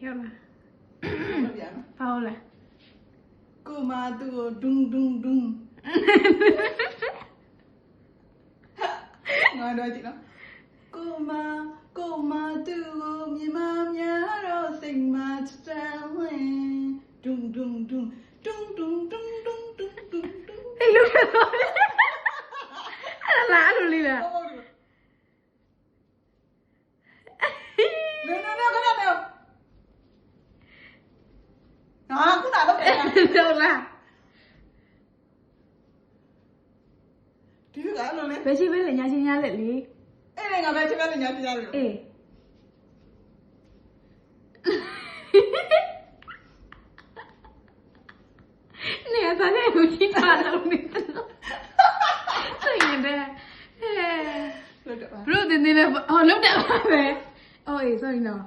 ရောက်လာ ပြန် ဘာဟုတ်လဲ ကိုမသူကိုဒုံဒုံဒုံငါတော့ကြည့်နော်ကိုမသူကိုမြမများတော့စိတ်မချမ်းဝင်ဒုံဒုံဒုံဒုံဒုံဒုံဒုံဒုံဒုံ အဲ့လိုအဲ့လားအဲ့လိုလေးလား no ဟာခုနတော့ပြန် ဟုတ်လား ဒီကအဲ့လိုလေ ဘယ်ရှိပဲလဲညာချင်းညာလက်လေ အဲ့ဒါငါပဲချက်ပဲညာပြရတယ် အေးနေရာသားနဲ့ကိုရှိတာတော့မင်းတော့စိတ်ရတယ် လို့တော့ ဘလို့တင်းတင်းလဲဟောလောက်တယ်ပါပဲအော်အေး sorry နော်